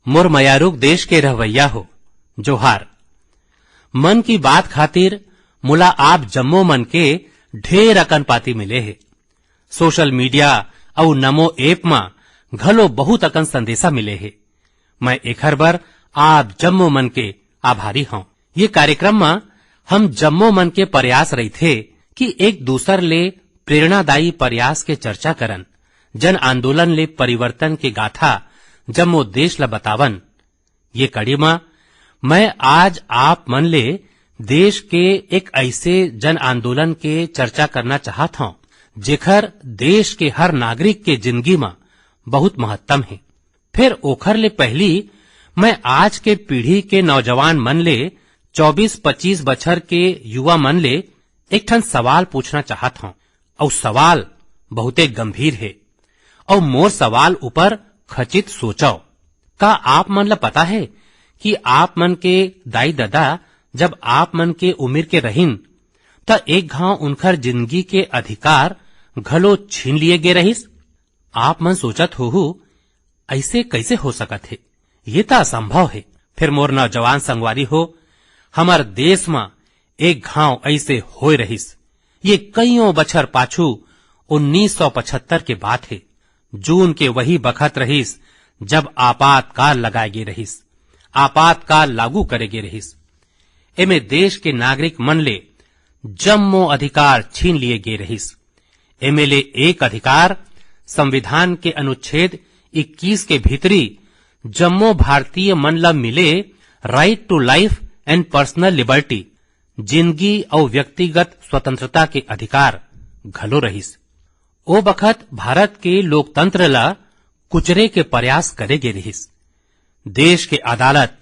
मोर मयारुक देश के रहवैया हो जोहार। मन की बात खातिर मुला आप जम्मो मन के ढेर अकन पाती मिले है। सोशल मीडिया और नमो ऐप मा घलो बहुत अकन संदेशा मिले है। मैं एखर बर आप जम्मो मन के आभारी हूं। ये कार्यक्रम में हम जम्मो मन के प्रयास रही थे कि एक दूसर ले प्रेरणादायी प्रयास के चर्चा करन, जन आंदोलन ले परिवर्तन के गाथा जम्मो देश ला बतावन। ये कड़ी में मैं आज आप मन ले देश के एक ऐसे जन आंदोलन के चर्चा करना चाहत हूं जेखर देश के हर नागरिक के जिंदगी में बहुत महत्व है। फिर ओखर ले पहली मैं आज के पीढ़ी के नौजवान मन ले 24-25 बछर के युवा मन ले एक ठन सवाल पूछना चाहत हूं और सवाल बहुते गंभीर है और मोर सवाल ऊपर खचित सोचो। का आप मन ला पता है कि आप मन के दाई दादा जब आप मन के उम्र के रहिन त एक घाव उनखर जिंदगी के अधिकार घलो छीन लिए गे रहिस। आप मन सोचत हो ऐसे कैसे हो सकत है, ये तो असंभव है। फिर मोर नौजवान संगवारी हो, हमार देश में एक घाव ऐसे होए रहिस। ये कईयों बछर पाछू 1975 के बात है। जून के वही बखत रहिस जब आपातकाल लगाए गे रहिस, आपातकाल लागू करे गे रहिस। एमे देश के नागरिक मन ले जम्मो अधिकार छीन लिए गे रहिस। एमे ले एक अधिकार संविधान के अनुच्छेद 21 के भीतरी जम्मो भारतीय मन ला मिले right to life and personal liberty, जिंदगी और व्यक्तिगत स्वतंत्रता के अधिकार घलो रहिस। ओ बखत भारत के लोकतंत्र ला कुचरे के प्रयास करे गे रहिस। देश के अदालत,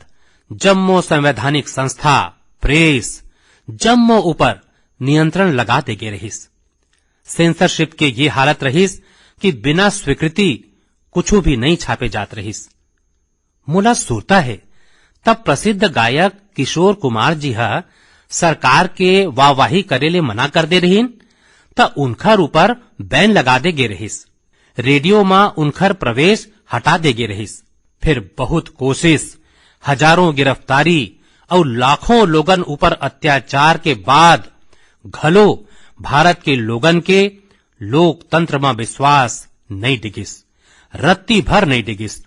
जम्मो संवैधानिक संस्था, प्रेस जम्मो ऊपर नियंत्रण लगा दे गे रहिस। सेंसरशिप के ये हालत रहिस कि बिना स्वीकृति कुछ भी नहीं छापे जात रहिस। मुला सुरता है तब प्रसिद्ध गायक किशोर कुमार जी हा सरकार के वाहवाही करे ले मना कर दे रहीन त उनखर ऊपर बैन लगा दे गे रहिस। रेडियो में उनखर प्रवेश हटा दे गे रहिस। फिर बहुत कोशिश, हजारों गिरफ्तारी और लाखों लोगन ऊपर अत्याचार के बाद घलो भारत के लोगन के लोकतंत्र में विश्वास नहीं डिगिस, रत्ती भर नहीं डिगिस।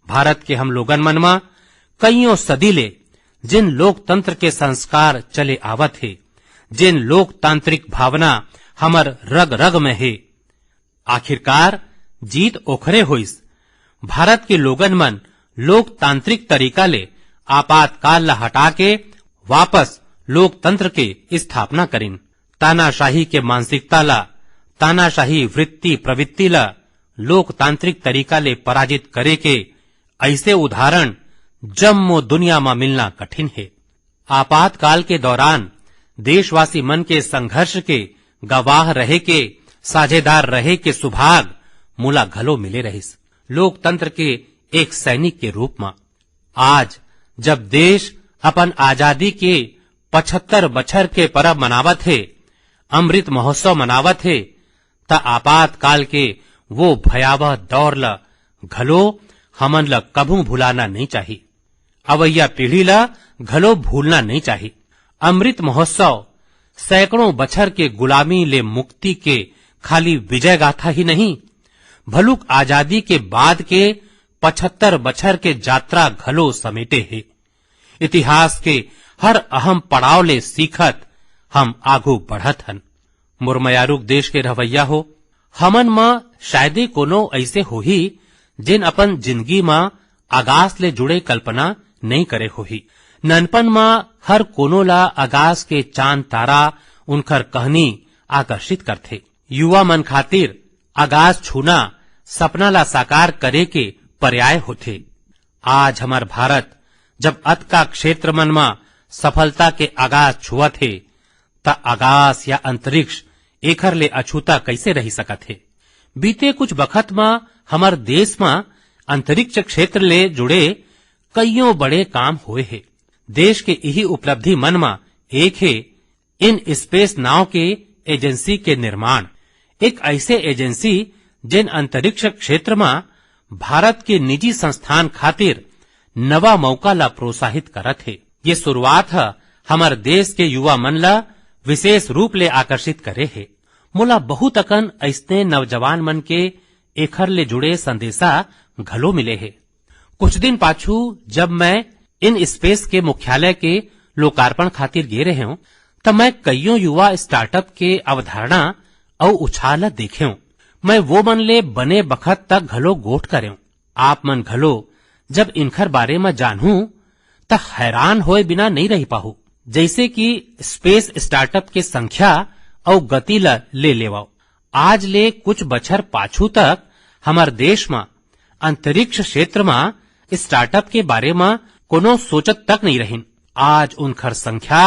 भारत के हम लोगन मन में कईयों सदी ले जिन लोकतंत्र के संस्कार चले आवत है, जिन लोकतांत्रिक भावना हमर रग रग में है, आखिरकार जीत ओखरे होइस। भारत के लोगन मन लोकतांत्रिक तरीका ले आपातकाल ला हटा के वापस लोकतंत्र के स्थापना करिन। तानाशाही के मानसिकता ला, तानाशाही वृत्ति प्रवृत्ति ला लोकतांत्रिक तरीका ले पराजित करे के ऐसे उदाहरण जम्मो दुनिया में मिलना कठिन है। आपातकाल के दौरान देशवासी मन के संघर्ष के गवाह रहे के, साझेदार रहे के सुभाग मुला घलो मिले रहिस। लोकतंत्र के एक सैनिक के रूप में आज जब देश अपन आजादी के 75 बछर के परब मनावत है, अमृत महोत्सव मनावत है, त आपातकाल के वो भयावह दौर ला घलो हमन ला कभू भुलाना नहीं चाहिए। अवैया पीढ़ी ला घलो भूलना नहीं चाहिए। अमृत महोत्सव सैकड़ों बछर के गुलामी ले मुक्ति के खाली विजय गाथा ही नहीं, भलुक आजादी के बाद के 75 बछर के यात्रा घलो समेटे है। इतिहास के हर अहम पड़ाव ले सीखत हम आगू बढ़त हन। मुरमयारुक देश के रवैया हो, हमन में शायदे कोनो ऐसे होही जिन अपन जिंदगी में आगास ले जुड़े कल्पना नहीं करे होही। ननपन में हर कोनो ला आगास के चांद तारा उनखर कहनी आकर्षित करथे। युवा मन खातिर आगास छूना सपना ला साकार करे के पर्याय होथे। आज हमार भारत जब अतका क्षेत्र मन में सफलता के आगास छुअत है त आगास या अंतरिक्ष एखर ले अछूता कैसे रही सकत है। बीते कुछ बखत में हमार देश में अंतरिक्ष क्षेत्र ले जुड़े कईयों बड़े काम हुए हैं। देश के यही उपलब्धि मन में एक है इन स्पेस नाव के एजेंसी के निर्माण। एक ऐसे एजेंसी जिन अंतरिक्ष क्षेत्र में भारत के निजी संस्थान खातिर नवा मौका ला प्रोत्साहित करत हे। ये शुरुआत है हमार देश के युवा मन ला विशेष रूप ले आकर्षित करे है। मोला बहुत अकन ऐसने नौजवान मन के एखर ले जुड़े संदेशा घलो मिले है। कुछ दिन पाछू जब मैं इन स्पेस के मुख्यालय के लोकार्पण खातिर गे रहे हूं, तब मैं कईयों युवा स्टार्टअप के अवधारणा और उछाल देखे हूं। मैं वो मन ले बने बखत तक घलो गोठ करे। आप मन घलो जब इनखर बारे में जानू त हैरान होए बिना नहीं रह पाहू। जैसे कि स्पेस स्टार्टअप के संख्या और गति ले लेवाओ। आज ले कुछ बछर पाछू तक हमार देश में अंतरिक्ष क्षेत्र में स्टार्टअप के बारे में कोनो सोचत तक नहीं रहिन। आज उनखर संख्या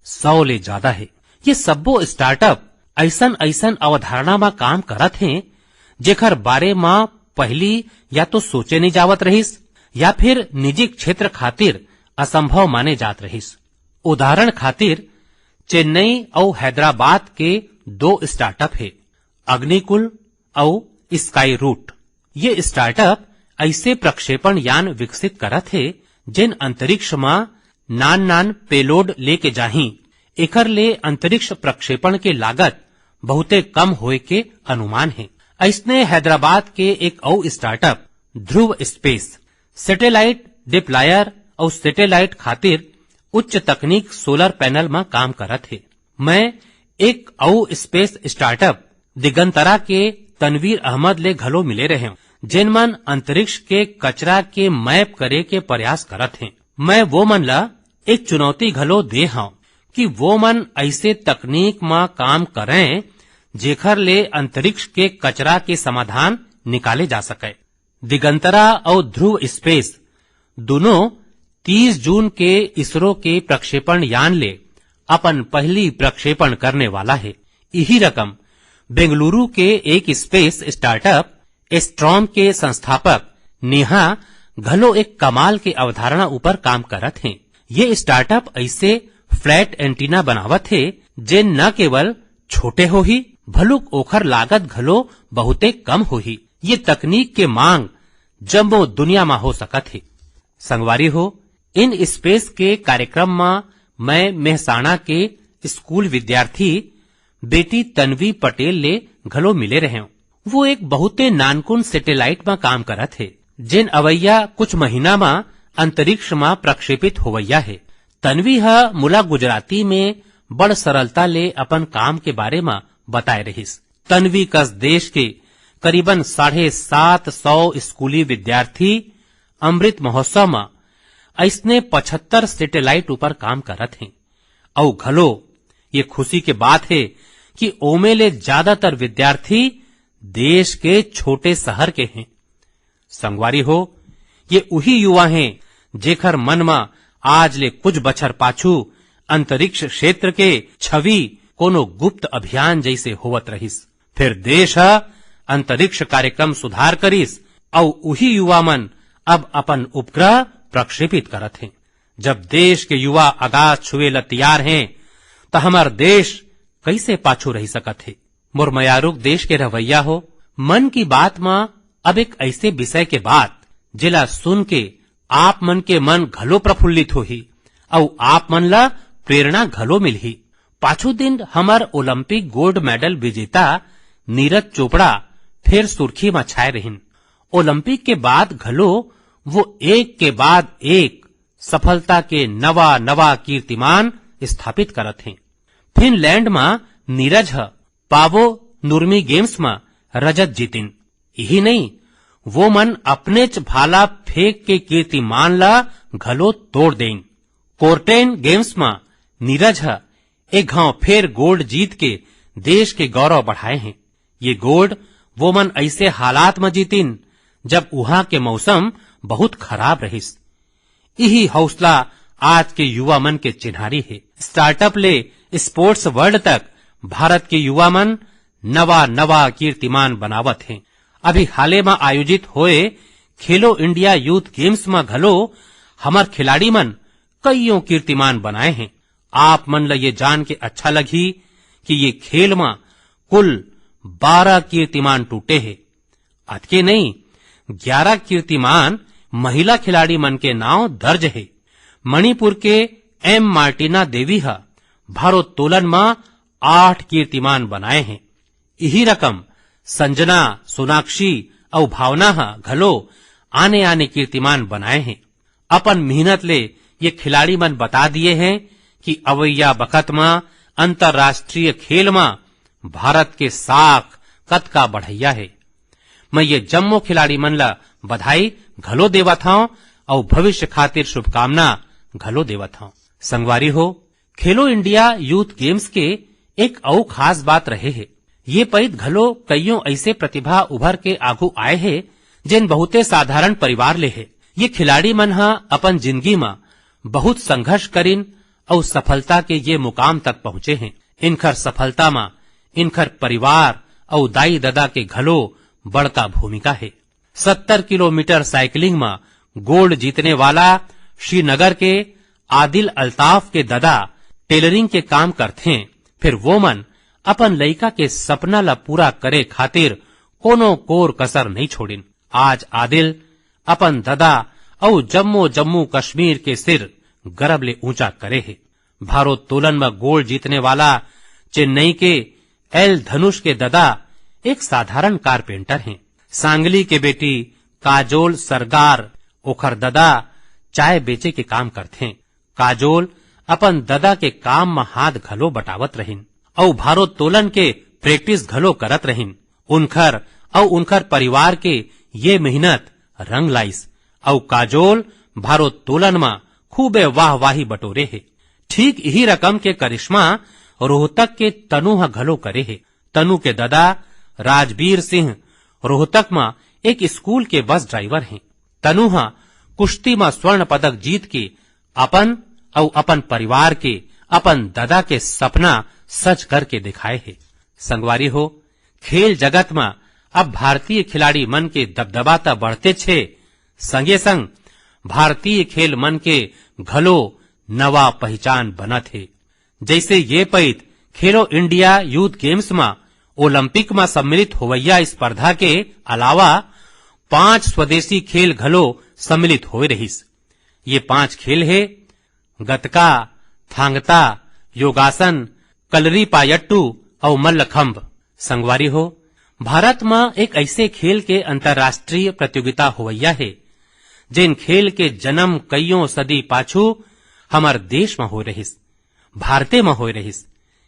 100 ले ज्यादा है। ये सबो स्टार्टअप ऐसन ऐसन अवधारणा में काम करत हैं जेखर बारे में पहली या तो सोचे नहीं जावत रहिस या फिर निजी क्षेत्र खातिर असंभव माने जात रहिस। उदाहरण खातिर चेन्नई और हैदराबाद के 2 स्टार्टअप है, अग्निकुल और स्काई रूट। ये स्टार्टअप ऐसे प्रक्षेपण यान विकसित करत है जिन अंतरिक्ष में नान पेलोड लेके जाही। एकर ले अंतरिक्ष प्रक्षेपण के लागत बहुते कम होए के अनुमान है। ऐसने हैदराबाद के एक और स्टार्टअप ध्रुव स्पेस सैटेलाइट डिप्लॉयर और सैटेलाइट खातिर उच्च तकनीक सोलर पैनल में काम करत है। मैं एक और स्पेस स्टार्टअप दिगंतरा के तनवीर अहमद ले घलो मिले रहे हूं, जिन मन अंतरिक्ष के कचरा के मैप करे के प्रयास करत हैं। मैं वो मन ला एक चुनौती घलो दे हूं कि वो मन ऐसे तकनीक में काम करें जेखर ले अंतरिक्ष के कचरा के समाधान निकाले जा सके। दिगंतरा और ध्रुव स्पेस दोनों 30 जून के इसरो के प्रक्षेपण यान ले अपन पहली प्रक्षेपण करने वाला है। यही रकम बेंगलुरु के एक स्पेस स्टार्टअप एस्ट्रॉम के संस्थापक नेहा घलो एक कमाल के अवधारणा ऊपर काम करत हैं। ये स्टार्टअप ऐसे फ्लैट एंटीना बनावत है जे न केवल छोटे हो ही भलुक ओखर लागत घलो बहुते कम हो ही। ये तकनीक के मांग जम्मो दुनिया में हो सकत है। संगवारी हो, इन स्पेस के कार्यक्रम में मैं मेहसाणा के स्कूल विद्यार्थी बेटी तन्वी पटेल ले घलो मिले रहे हूं। वो एक बहुते नानकुन सैटेलाइट में काम करत है जिन अवैया कुछ महीना में अंतरिक्ष में प्रक्षेपित होवैया है। तन्वी मुला गुजराती में बड़ सरलता ले अपन काम के बारे में बताए रहिस। तन्वी कस देश के करीबन 750 स्कूली विद्यार्थी अमृत महोत्सव में ऐसने 75 सैटेलाइट ऊपर काम करत हैं। और घलो ये खुशी के बात है कि ओमे ले ज्यादातर विद्यार्थी देश के छोटे शहर के हैं। संगवारी हो, ये वही युवा हैं जेखर मन में आज ले कुछ बछर पाछू अंतरिक्ष क्षेत्र के छवि कोनो गुप्त अभियान जैसे होवत रहिस। फिर देश अंतरिक्ष कार्यक्रम सुधार करिस और वही युवा मन अब अपन उपग्रह प्रक्षेपित करत हैं। जब देश के युवा आगाज छुए ला तैयार हैं तो हमार देश कैसे पाछू रह सकत है। मुरमयारुक देश के रवैया हो। मन की बात में अब एक ऐसे विषय के बात जिला सुन के आप मन के मन घलो प्रफुल्लित हो ही और आप मन ला प्रेरणा घलो मिल ही। पाछू दिन हमार ओलंपिक गोल्ड मेडल विजेता नीरज चोपड़ा फिर सुर्खी में छाए रहिन। ओलंपिक के बाद घलो वो एक के बाद एक सफलता के नवा कीर्तिमान स्थापित करत हैं। फिनलैंड में नीरज पावो नुर्मी गेम्स में रजत जीतिन। यही नहीं, वो मन अपने च भाला फेंक के कीर्तिमान ला घलो तोड़ दें। कोर्टेन गेम्स में नीरज एक घाव फिर गोल्ड जीत के देश के गौरव बढ़ाए हैं। ये गोल्ड वो मन ऐसे हालात में जीतिन जब वहां के मौसम बहुत खराब रहिस। यही हौसला आज के युवा मन के चिन्हारी है। स्टार्टअप ले स्पोर्ट्स वर्ल्ड तक भारत के युवा मन नवा कीर्तिमान बनावत हैं। अभी हाले में आयोजित होए खेलो इंडिया यूथ गेम्स में घलो हमार खिलाड़ी मन कईयों कीर्तिमान बनाए हैं। आप मन ला ये जान के अच्छा लगी कि ये खेल में कुल 12 कीर्तिमान टूटे हैं। अतके नहीं, 11 कीर्तिमान महिला खिलाड़ी मन के नाव दर्ज है। मणिपुर के एम मार्टिना देवी हा भारोत्तोलन में 8 कीर्तिमान बनाए हैं। यही रकम संजना, सोनाक्षी और भावना हा घलो आने आने कीर्तिमान बनाए हैं। अपन मेहनत ले ये खिलाड़ी मन बता दिए हैं कि अवैया बखत में अंतर्राष्ट्रीय खेल में भारत के साख कद का बढ़ैया है। मैं ये जम्मो खिलाड़ी मन ला बधाई घलो देवत हूं और भविष्य खातिर शुभकामना घलो देवत हूं। संगवारी हो, खेलो इंडिया यूथ गेम्स के एक और खास बात रहे है। ये पैद घलो कईयों ऐसे प्रतिभा उभर के आगू आए है जिन बहुते साधारण परिवार ले है। ये खिलाड़ी मन हा अपन जिंदगी में बहुत संघर्ष करिन और सफलता के ये मुकाम तक पहुंचे हैं। इनखर सफलता में इनखर परिवार और दाई दादा के घलो बड़का भूमिका है। 70 किलोमीटर साइकिलिंग में गोल्ड जीतने वाला श्रीनगर के आदिल अल्ताफ के दादा टेलरिंग के काम करथे। फिर वो मन अपन लइका के सपना ला पूरा करे खातिर कोनो कोर कसर नहीं छोड़िन। आज आदिल अपन दादा और जम्मू कश्मीर के सिर गर्व ले ऊंचा करे है। भारोत्तोलन में गोल्ड जीतने वाला चेन्नई के एल धनुष के दादा एक साधारण कारपेंटर हैं। सांगली के बेटी काजोल सरगार ओखर दादा चाय बेचे के काम करथे। काजोल अपन दादा के काम में हाथ घलो बटावत रहिन और भारोत्तोलन के प्रैक्टिस घलो करत रहिन। उनखर परिवार के ये मेहनत रंग लाइस और काजोल भारोत्तोलन में खूबे वाहवाही बटोरे है। ठीक यही रकम के करिश्मा रोहतक के तनु हा घलो करे है। तनु के दादा राजबीर सिंह रोहतक में एक स्कूल के बस ड्राइवर हैं। तनु हा कुश्ती में स्वर्ण पदक जीत के अपन परिवार के अपन दादा के सपना सच करके दिखाए है। संगवारी हो, खेल जगत में अब भारतीय खिलाड़ी मन के दबदबाता बढ़ते छे, संगे संग भारतीय खेल मन के घलो नवा पहचान बनत है। जैसे ये पैत खेलो इंडिया यूथ गेम्स में ओलंपिक में सम्मिलित होवैया स्पर्धा के अलावा 5 स्वदेशी खेल घलो सम्मिलित होए रहिस। ये 5 खेल है गतका, थांगता, योगासन, कलरी पायट्टू और मल्लखंभ। संगवारी हो, भारत में एक ऐसे खेल के अंतर्राष्ट्रीय प्रतियोगिता होवैया है जिन खेल के जन्म कईयों सदी पाछू हमार देश में हो रहिस, भारते में हो रहिस।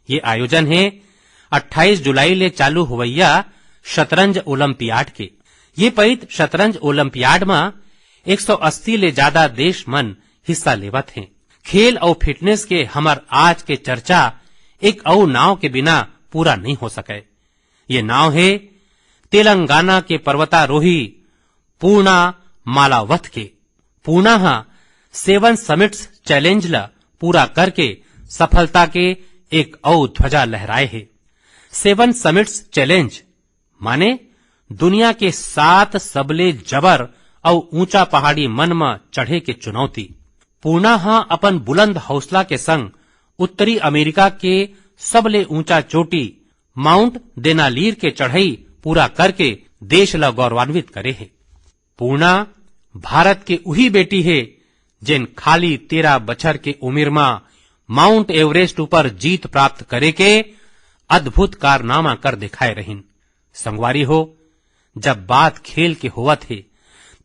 ये आयोजन है 28 जुलाई ले चालू होवैया शतरंज ओलंपियाड के। ये पैत शतरंज ओलंपियाड में 180 ले ज्यादा देश मन हिस्सा लेवत हैं। खेल और फिटनेस के हमार आज के चर्चा एक और नाव के बिना पूरा नहीं हो सके। ये नाव है तेलंगाना के पर्वतारोही पूर्णा मालावत के। पूर्णा 7 समिट्स चैलेंज ला पूरा करके सफलता के एक और ध्वजा लहराए है। 7 समिट्स चैलेंज माने दुनिया के 7 सबले जबर और ऊंचा पहाड़ी मन में चढ़े के चुनौती। पूर्णा अपन बुलंद हौसला के संग उत्तरी अमेरिका के सबले ऊंचा चोटी माउंट देनालीर के चढ़ाई पूरा करके देश ला गौरवान्वित करे है। पूर्णा भारत के उही बेटी है जिन खाली 13 बछर के उम्र में माउंट एवरेस्ट ऊपर जीत प्राप्त करे के अद्भुत कारनामा कर दिखाए रहिन। संगवारी हो, जब बात खेल के होवत है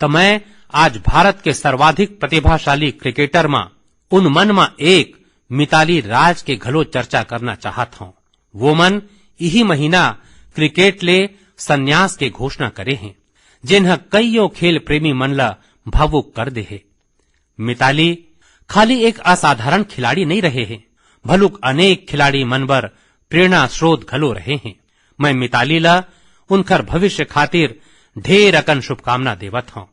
तो मैं आज भारत के सर्वाधिक प्रतिभाशाली क्रिकेटर में उन मन में एक मिताली राज के घलो चर्चा करना चाहत हूं। वो मन यही महीना क्रिकेट ले संन्यास के घोषणा करे हैं, जिन्ह कईयों खेल प्रेमी मन ला भावुक कर दे है। मिताली खाली एक असाधारण खिलाड़ी नहीं रहे हैं, भलुक अनेक खिलाड़ी मनबर प्रेरणा स्रोत घलो रहे हैं। मैं मिताली ला उनकर भविष्य खातिर ढेर अकन शुभकामना देवत हूं।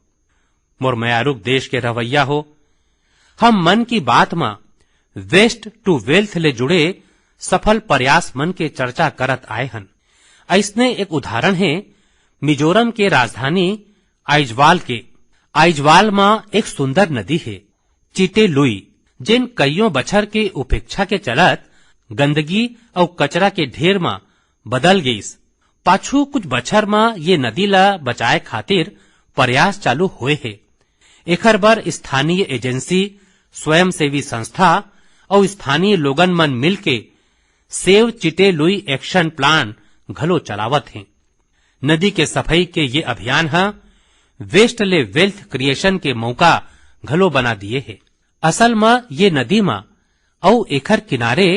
मोर मयारुक देश के रवैया हो, हम मन की बात में वेस्ट टू वेल्थ ले जुड़े सफल प्रयास मन के चर्चा करत आए हन। ऐसने एक उदाहरण है मिजोरम के राजधानी आइजवाल के। आइजवाल में एक सुंदर नदी है चीते लुई, जिन कईयों बछर के उपेक्षा के चलत गंदगी और कचरा के ढेर में बदल गईस। पाछू कुछ बछर में ये नदी ला बचाए खातिर प्रयास चालू हुए है। एखर बर स्थानीय एजेंसी, स्वयंसेवी संस्था और स्थानीय लोगन मन मिलके save Chite Louis action plan घलो चलावत हैं। नदी के सफाई के ये अभियान है वेस्ट ले वेल्थ क्रिएशन के मौका घलो बना दिए है। असल में ये नदी में और एखर किनारे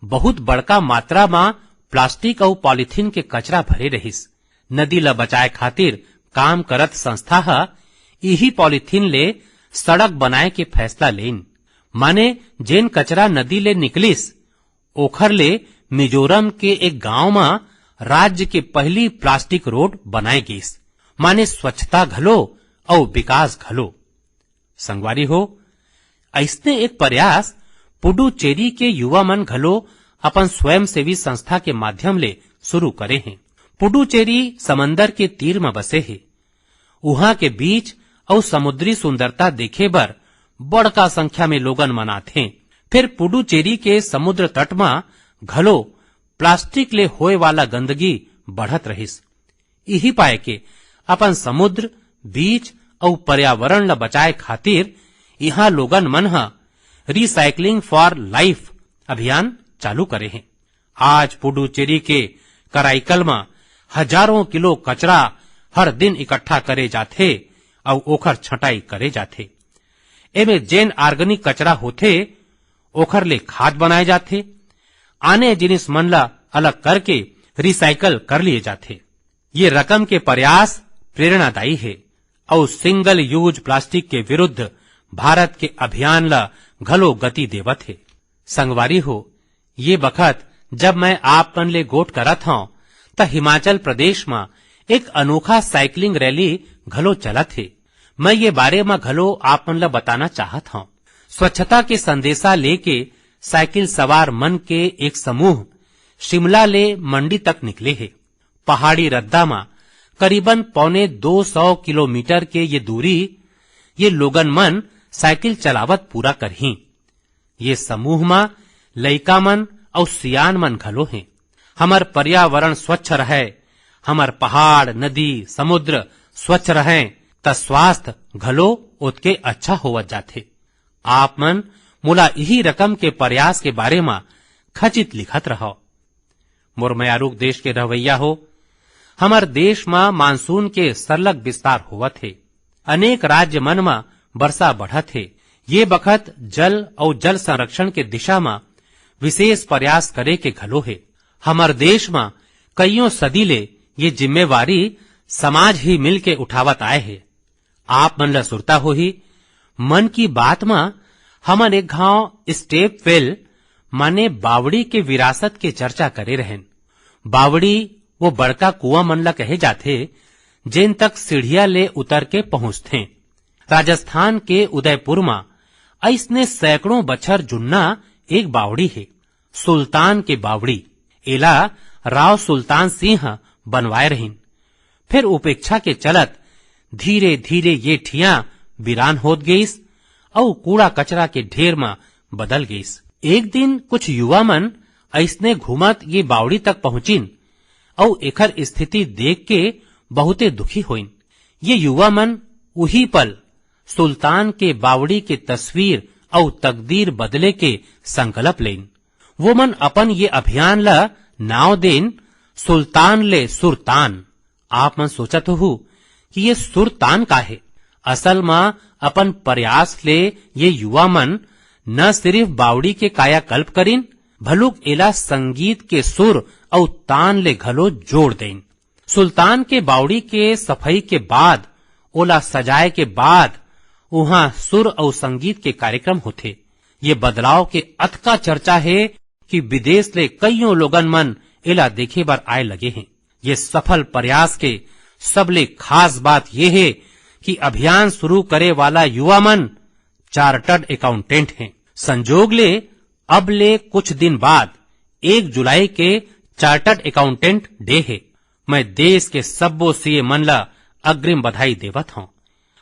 बहुत बड़का मात्रा में प्लास्टिक और पॉलिथीन के कचरा भरे रहिस। नदी ला बचाए खातिर काम करत संस्था है यही पॉलिथीन ले सड़क बनाए के फैसला लेन। माने जेन कचरा नदी ले निकलिस ओखर ले मिजोरम के एक गांव में राज्य के पहली प्लास्टिक रोड बनाए गईस। माने स्वच्छता घलो और विकास घलो। संगवारी हो, ऐसने एक प्रयास पुडुचेरी के युवा मन घलो अपन स्वयंसेवी संस्था के माध्यम ले शुरू करे हैं। पुडुचेरी समंदर के तीर में बसे है। उहाँ के बीच और समुद्री सुंदरता देखे बर बड़का संख्या में लोगन मनाथे। फिर पुडुचेरी के समुद्र तट में घलो प्लास्टिक ले होए वाला गंदगी बढ़त रहिस। यही पाए के अपन समुद्र, बीच और पर्यावरण ला बचाए खातिर यहाँ लोगन मन हा रिसाइकलिंग फॉर लाइफ अभियान चालू करे हैं। आज पुडुचेरी के कराईकल में हजारों किलो कचरा हर दिन इकट्ठा करे जाथे और ओखर छटाई करे जाथे। एमे जेन ऑर्गेनिक कचरा होथे ओखर ले खाद बनाए जाथे। आने जिनिस मन ला अलग करके रिसाइकल कर लिए जाथे। ये रकम के प्रयास प्रेरणादायी है और सिंगल यूज प्लास्टिक के विरुद्ध भारत के अभियान ला घलो गति देवत है। संगवारी हो, ये बखत जब मैं आप मन ले गोट करत हूं त हिमाचल प्रदेश में एक अनोखा साइकिलिंग रैली घलो चलत है। मैं ये बारे में घलो आप मन ला बताना चाहत हूं। स्वच्छता के संदेशा लेके साइकिल सवार मन के एक समूह शिमला ले मंडी तक निकले है। पहाड़ी रद्दा में करीबन 250 किलोमीटर के ये दूरी ये लोगन मन साइकिल चलावत पूरा करही। ये समूह में लइका मन और सियान मन घलो हैं। हमर पर्यावरण स्वच्छ रहे, हमर पहाड़, नदी, समुद्र स्वच्छ रहे त स्वास्थ्य घलो उतके अच्छा होवत जाथे। आप मन मोला यही रकम के प्रयास के बारे में खचित लिखत रहो। मोर मयारुक देश के रहवैया हो, हमर देश में मानसून के सरलग विस्तार होवत है। अनेक राज्य मन में वर्षा बढ़त है। ये बखत जल और जल संरक्षण के दिशा में विशेष प्रयास करे के घलो है। हमर देश में कईयों सदी ले ये जिम्मेवारी समाज ही मिल के उठावत आए है। आप मन ला सुरता हो ही मन की बात में हमन एक घाव स्टेप वेल माने बावड़ी के विरासत के चर्चा करे रहन। बावड़ी वो बड़का कुआं मन ला कहे जाथे जेन तक सीढ़िया ले उतर के पहुंचथे। राजस्थान के उदयपुर में ऐसने सैकड़ों बछर जुन्ना एक बावड़ी है, सुल्तान के बावड़ी। एला राव सुल्तान सिंह बनवाए रहीन। फिर उपेक्षा के चलत धीरे धीरे ये ठिया वीरान होत गईस और कूड़ा कचरा के ढेर में बदल गईस। एक दिन कुछ युवा मन ऐसने घूमत ये बावड़ी तक पहुंचिन और एखर स्थिति देख के बहुते दुखी होइन। ये युवा मन उही पल सुल्तान के बावड़ी के तस्वीर और तकदीर बदले के संकल्प लेन। वो मन अपन ये अभियान ला नाव देन सुल्तान ले सुरतान। आप मन सोचत हो कि ये सुरतान का है। असल में अपन प्रयास ले ये युवा मन न सिर्फ बावड़ी के कायाकल्प करिन भलुक एला संगीत के सुर और तान ले घलो जोड़ देन। सुल्तान के बावड़ी के सफाई के बाद ओला सजाए के बाद वहां सुर और संगीत के कार्यक्रम होते। ये बदलाव के अथका चर्चा है कि विदेश ले कईयों लोगन मन एला देखे बर आए लगे हैं। ये सफल प्रयास के सबले खास बात यह है कि अभियान शुरू करे वाला युवा मन चार्टर्ड अकाउंटेंट हैं। संजोग ले अब ले कुछ दिन बाद 1 जुलाई के चार्टर्ड अकाउंटेंट डे है। मैं देश के सब्बो सीए मन ला अग्रिम बधाई देवत हूं।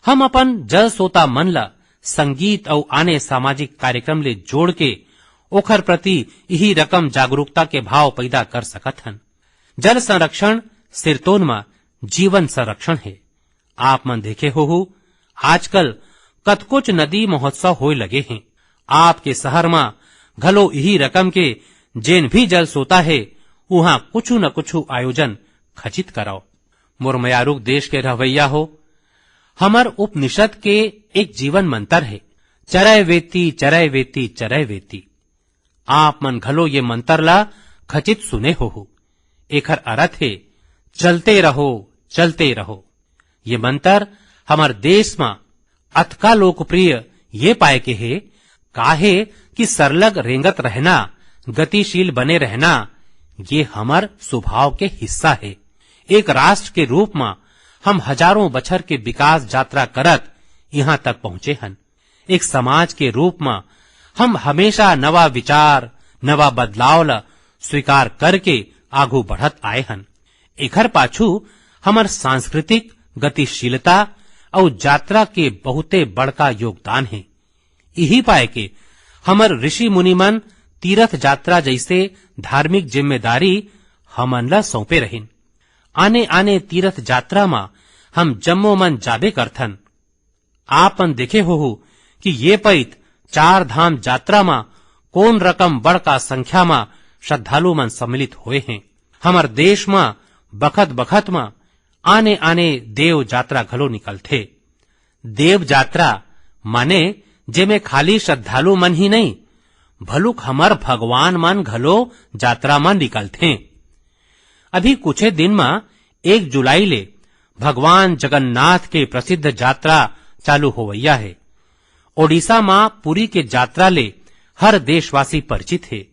हम अपन जल सोता मन ला संगीत और आने सामाजिक कार्यक्रम ले जोड़ के ओखर प्रति यही रकम जागरूकता के भाव पैदा कर सकत हन। जल संरक्षण सिरतोन में जीवन संरक्षण है। आप मन देखे हो आजकल कतकुछ नदी महोत्सव होए लगे हैं। आपके शहर में घलो यही रकम के जेन भी जल सोता है वहां कुछ न कुछ आयोजन खचित कराओ। मुरमयारुक देश के रहवैया हो, हमर उपनिषद के एक जीवन मंत्र है, चरय वेती चरय वेती चरय वेती। आप मन घलो ये मंत्र ला खचित सुने हो। एकर अर्थ है चलते रहो चलते रहो। ये मंत्र हमार देश में अतका लोकप्रिय ये पाए के है काहे कि सरलग रेंगत रहना, गतिशील बने रहना ये हमार स्वभाव के हिस्सा है। एक राष्ट्र के रूप में हम हजारों बछर के विकास यात्रा करत यहाँ तक पहुंचे हन। एक समाज के रूप में हम हमेशा नवा विचार, नवा बदलाव ला स्वीकार करके आगू बढ़त आए हन। एकर पाछू हमार सांस्कृतिक गतिशीलता और यात्रा के बहुते बड़का योगदान है। यही पाए के हमर ऋषि मुनि मन तीर्थ यात्रा जैसे धार्मिक जिम्मेदारी हमन ला सौंपे रहिन। आने आने तीर्थ यात्रा में हम जम्मो मन जाबे करथन। आपन देखे हो कि ये पैत चार धाम यात्रा में कौन रकम बड़का संख्या में श्रद्धालु मन सम्मिलित हुए हैं। हमार देश में बखत बखत में आने आने देव यात्रा घलो निकलथे। देव यात्रा माने जेमे खाली श्रद्धालु मन ही नहीं भलुक हमर भगवान मन घलो यात्रा में निकलथे। अभी कुछ दिन में 1 जुलाई ले भगवान जगन्नाथ के प्रसिद्ध यात्रा चालू होवैया है। ओडिशा में पुरी के यात्रा ले हर देशवासी परिचित है।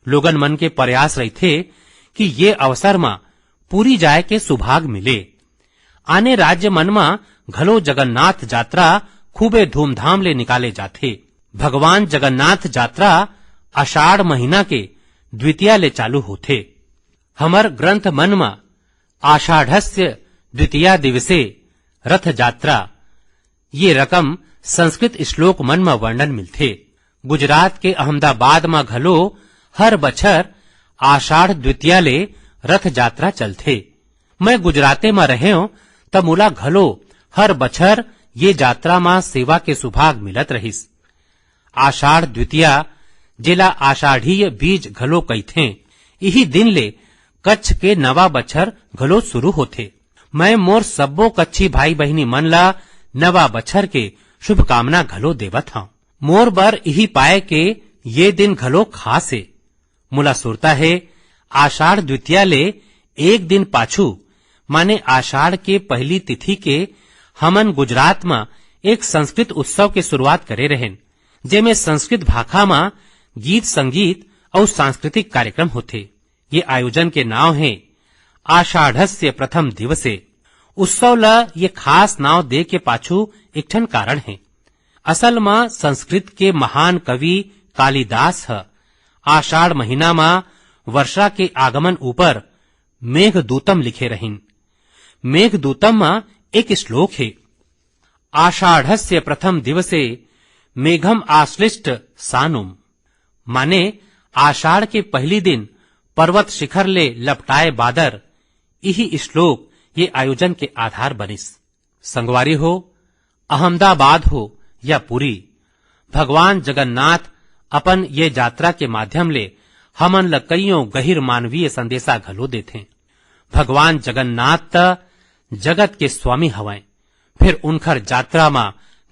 लोगन मन के प्रयास रही थे कि ये अवसर में पूरी जाए के सुभाग मिले। आने राज्य मन में घलो जगन्नाथ यात्रा खूबे धूमधाम ले निकाले जाथे। भगवान जगन्नाथ यात्रा आषाढ़ महीना के द्वितीया ले चालू होथे। हमर ग्रंथ मन में आषाढ़स्य द्वितीया दिवसे रथ यात्रा ये रकम संस्कृत श्लोक मन में वर्णन मिलथे। गुजरात के अहमदाबाद में घलो हर बछर आषाढ़ द्वितीया ले रथ यात्रा चलथे। मैं गुजराते में रहे हूं तब मोला घलो हर बछर ये यात्रा में सेवा के सुभाग मिलत रहिस। आषाढ़ द्वितीया जेला आषाढ़ीय बीज घलो कहिथे। यही दिन ले कच्छ के नवा बछर घलो शुरू होथे। मैं मोर सब्बो कच्छी भाई बहिनी मन ला नवा बछर के शुभकामना घलो देवत हूं। मोर बर यही पाए के ये दिन घलो खास है। मुला सुरता है आषाढ़ द्वितीया ले एक दिन पाछू माने आषाढ़ के पहली तिथि के हमन गुजरात में एक संस्कृत उत्सव के शुरुआत करे रहें, जेमे संस्कृत भाषा में गीत संगीत और सांस्कृतिक कार्यक्रम होते। ये आयोजन के नाव है आषाढ़स्य प्रथम दिवसे। उत्सव ला ये खास नाव दे के पाछू एक ठन कारण है। असल में संस्कृत के महान कवि कालिदास है आषाढ़ महीना में वर्षा के आगमन ऊपर मेघदूतम लिखे रहिन। मेघदूतम में एक श्लोक है, आषाढ़स्य प्रथम दिवसे मेघम आश्लिष्ट सानुम, माने आषाढ़ के पहली दिन पर्वत शिखर ले लपटाए बादर। यही श्लोक ये आयोजन के आधार बनिस। संगवारी हो, अहमदाबाद हो या पुरी, भगवान जगन्नाथ अपन ये यात्रा के माध्यम ले हमन ल कईयों गहिर मानवीय संदेशा घलो देथे। भगवान जगन्नाथ त जगत के स्वामी हवैं, फिर उनखर यात्रा में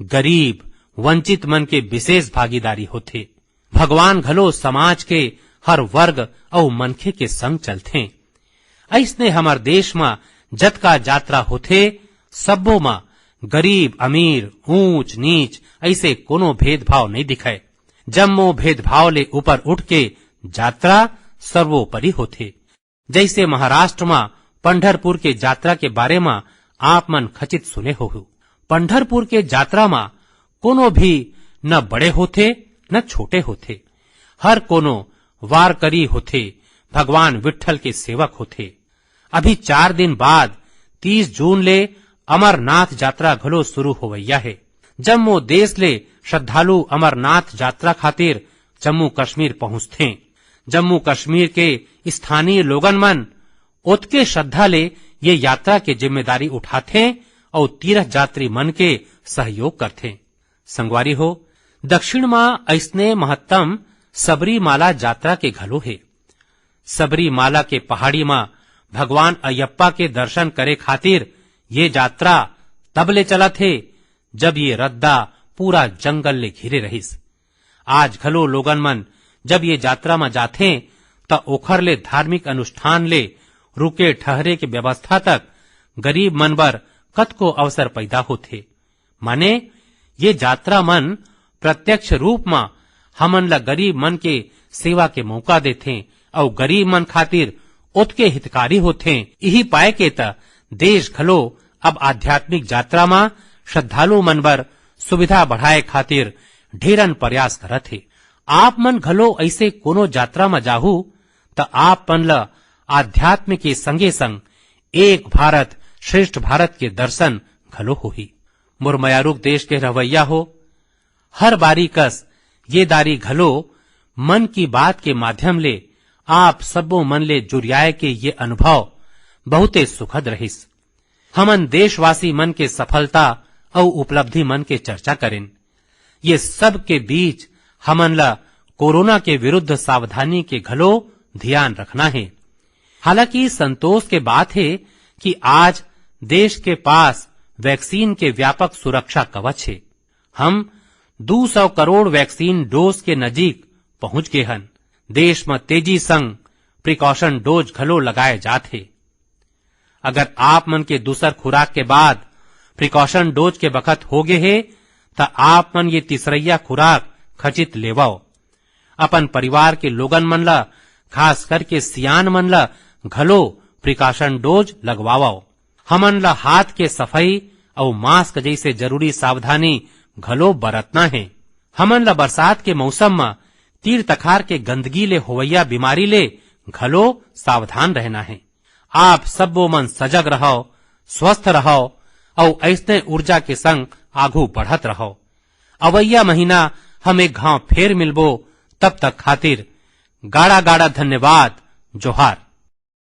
गरीब वंचित मन के विशेष भागीदारी होथे। भगवान घलो समाज के हर वर्ग और मनखे के संग चलथे। ऐसने हमार देश में जतका यात्रा होथे सब्बो में गरीब अमीर ऊंच नीच ऐसे कोनो भेदभाव नहीं दिखाए। जम्मो भेदभाव ले ऊपर उठ के यात्रा सर्वोपरि होथे। जैसे महाराष्ट्र में पंढरपुर के यात्रा के बारे में आप मन खचित सुने हो। पंढरपुर के यात्रा में कोनो भी न बड़े होथे न छोटे होथे, हर कोनो वारकरी होथे, भगवान विठ्ठल के सेवक होथे। अभी 4 दिन बाद 30 जून ले अमरनाथ यात्रा घलो शुरू होवैया है। जम्मू देश ले श्रद्धालु अमरनाथ यात्रा खातिर जम्मू कश्मीर पहुंचथे। जम्मू कश्मीर के स्थानीय लोगन मन ओतके श्रद्धा ले ये यात्रा के जिम्मेदारी उठाथे और तीर्थ यात्री मन के सहयोग करथे। संगवारी हो, दक्षिण में ऐसने महत्तम सबरीमाला यात्रा के घलो है। सबरीमाला के पहाड़ी में भगवान अयप्पा के दर्शन करे खातिर ये यात्रा तब ले चला थे जब ये रद्दा पूरा जंगल ले घिरे रहिस। आज घलो लोगन मन जब ये यात्रा में जाथे त ओखर ले धार्मिक अनुष्ठान ले रुके ठहरे के व्यवस्था तक गरीब मन बर कतको अवसर पैदा होथे। माने ये यात्रा मन प्रत्यक्ष रूप में हमन ला गरीब मन के सेवा के मौका देथे और गरीब मन खातिर ओतके हितकारी होथे। यही पाए के त देश घलो अब आध्यात्मिक यात्रा में श्रद्धालु मन बर सुविधा बढ़ाए खातिर ढेरन प्रयास करत हे। आप मन घलो ऐसे कोनो यात्रा में जाहू त आप मन ला आध्यात्म के संगे संग एक भारत श्रेष्ठ भारत के दर्शन घलो होही। मुरमयारुक देश के रवैया हो, हर बारी कस ये दारी घलो मन की बात के माध्यम ले आप सबो मन ले जुरियाए के ये अनुभव बहुते सुखद रहिस। हमन देशवासी मन के सफलता और उपलब्धि मन के चर्चा करें। ये सब के बीच हमन ला कोरोना के विरुद्ध सावधानी के घलो ध्यान रखना है। हालांकि संतोष के बात है कि आज देश के पास वैक्सीन के व्यापक सुरक्षा कवच है। हम 200 करोड़ वैक्सीन डोज के नजीक पहुंच गए हन। देश में तेजी संग प्रिकॉशन डोज घलो लगाए जाते। अगर आप मन के दूसर खुराक के बाद प्रिकॉशन डोज के बखत हो गए है त आप मन ये तीसरैया खुराक खचित लेवाओ। अपन परिवार के लोगन मन ला, खास करके सियान मन ला घलो प्रिकॉशन डोज लगवाओ। हमन ला हाथ के सफाई और मास्क जैसे जरूरी सावधानी घलो बरतना है। हमन ला बरसात के मौसम में तीर तखार के गंदगी ले होवैया बीमारी ले घलो सावधान रहना है। आप सबो मन सजग रहो, स्वस्थ रहो और ऐसने ऊर्जा के संग आगू बढ़त रहो। अवैया महीना हम एक घाव फेर मिलबो, तब तक खातिर गाड़ा गाड़ा धन्यवाद। जोहार।